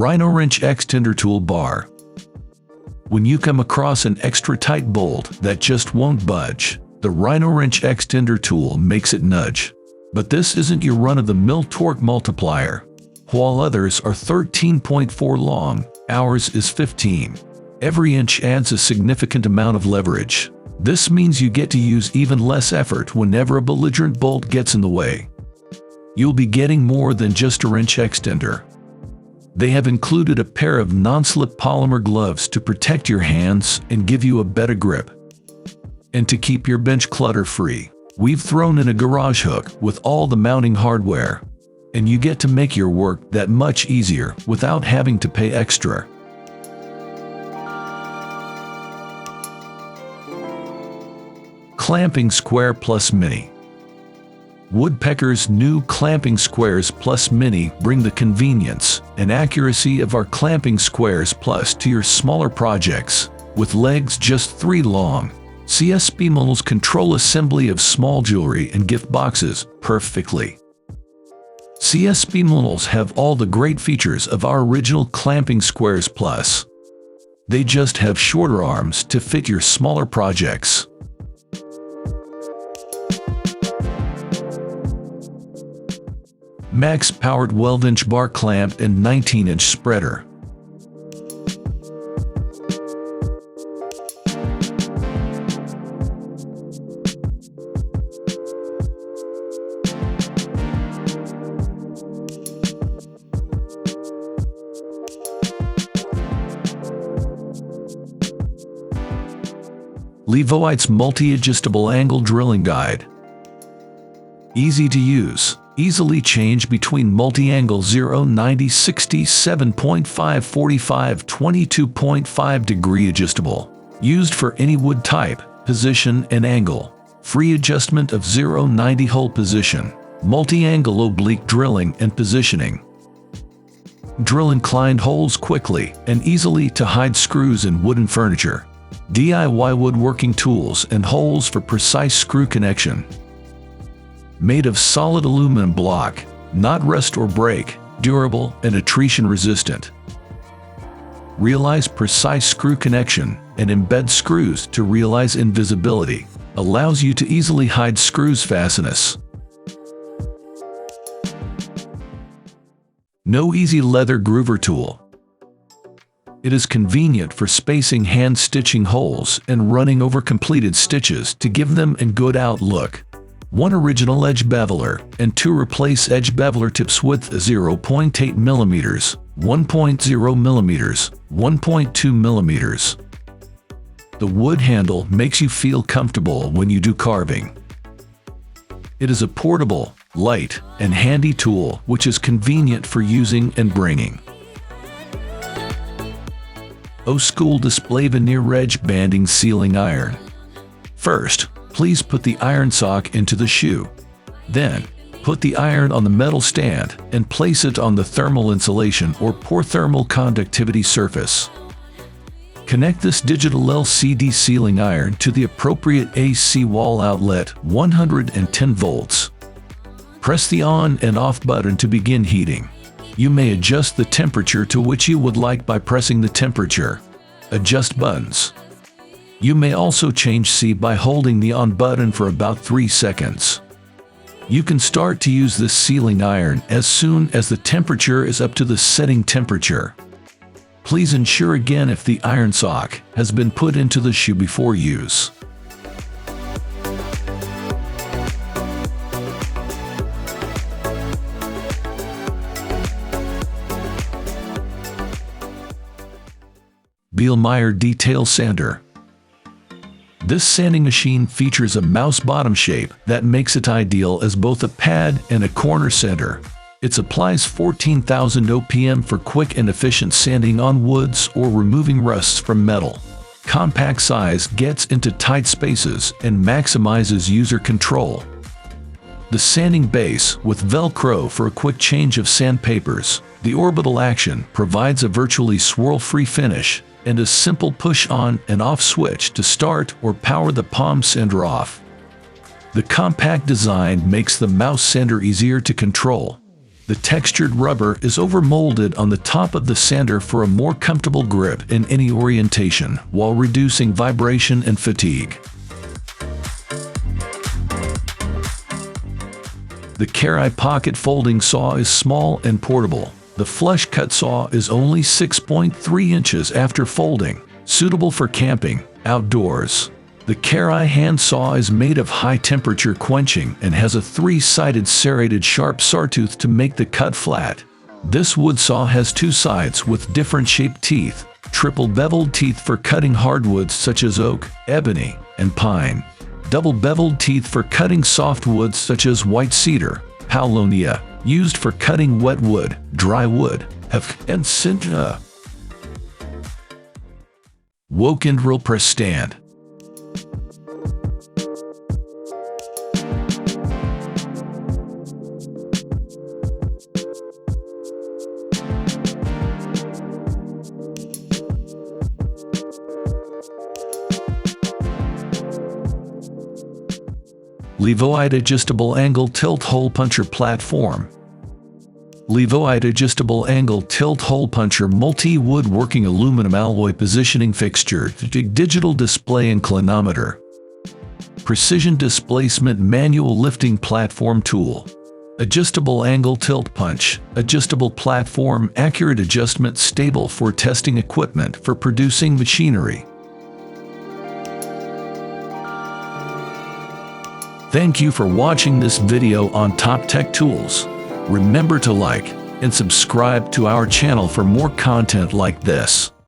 Rhino Wrench Extender Toolbar. When you come across an extra tight bolt that just won't budge, the Rhino Wrench Extender tool makes it nudge. But this isn't your run-of-the-mill torque multiplier. While others are 13.4 long, ours is 15. Every inch adds a significant amount of leverage. This means you get to use even less effort whenever a belligerent bolt gets in the way. You'll be getting more than just a wrench extender. They have included a pair of non-slip polymer gloves to protect your hands and give you a better grip. And to keep your bench clutter-free, we've thrown in a garage hook with all the mounting hardware. And you get to make your work that much easier without having to pay extra. Clamping Square Plus Mini. Woodpecker's new Clamping Squares Plus Mini bring the convenience and accuracy of our Clamping Squares Plus to your smaller projects. With legs just 3 long, CSP models control assembly of small jewelry and gift boxes perfectly. CSP models have all the great features of our original Clamping Squares Plus. They just have shorter arms to fit your smaller projects. MAXPOWER 12-inch bar clamp and 19-inch spreader. Levoite's multi-adjustable angle drilling guide. Easy to use. Easily change between multi-angle 0, 90, 60, 7.5, 45, 22.5 degree adjustable. Used for any wood type, position and angle. Free adjustment of 0, 90 hole position. Multi-angle oblique drilling and positioning. Drill inclined holes quickly and easily to hide screws in wooden furniture. DIY woodworking tools and holes for precise screw connection. Made of solid aluminum block, not rust or break, durable and attrition resistant. Realize precise screw connection and embed screws to realize invisibility. Allows you to easily hide screws fastness. Knoweasy leather groover tool. It is convenient for spacing hand stitching holes and running over completed stitches to give them a good out look. 1 original edge beveler and 2 replace edge beveler tips with 0.8 mm, 1.0 mm, 1.2 mm. The wood handle makes you feel comfortable when you do carving. It is a portable, light, and handy tool which is convenient for using and bringing. School display veneer edge banding sealing iron. First, please put the iron sock into the shoe. Then, put the iron on the metal stand and place it on the thermal insulation or poor thermal conductivity surface. Connect this digital LCD sealing iron to the appropriate AC wall outlet 110 volts. Press the on and off button to begin heating. You may adjust the temperature to which you would like by pressing the temperature. Adjust buttons. You may also change C by holding the on button for about 3 seconds. You can start to use this sealing iron as soon as the temperature is up to the setting temperature. Please ensure again if the iron sock has been put into the shoe before use. Bielmeier Detail Sander. This sanding machine features a mouse bottom shape that makes it ideal as both a pad and a corner sander. It applies 14,000 OPM for quick and efficient sanding on woods or removing rusts from metal. Compact size gets into tight spaces and maximizes user control. The sanding base with Velcro for a quick change of sandpapers. The orbital action provides a virtually swirl-free finish and a simple push-on and off switch to start or power the palm sander off. The compact design makes the mouse sander easier to control. The textured rubber is overmolded on the top of the sander for a more comfortable grip in any orientation while reducing vibration and fatigue. The KERYE pocket folding saw is small and portable. The flush cut saw is only 6.3 inches after folding, suitable for camping, outdoors. The KERYE hand saw is made of high-temperature quenching and has a 3-sided serrated sharp sawtooth to make the cut flat. This wood saw has 2 sides with different shaped teeth, triple beveled teeth for cutting hardwoods such as oak, ebony, and pine, double beveled teeth for cutting softwoods such as white cedar, paulownia, used for cutting wet wood, dry wood, and cincha. Woken drill press stand. Levoite adjustable angle tilt hole puncher platform. Levoite adjustable angle tilt hole puncher multi-woodworking aluminum alloy positioning fixture, digital display inclinometer. Precision displacement manual lifting platform tool. Adjustable angle tilt punch, adjustable platform, accurate adjustment, stable for testing equipment for producing machinery. Thank you for watching this video on Top Tech Tools. Remember to like and subscribe to our channel for more content like this.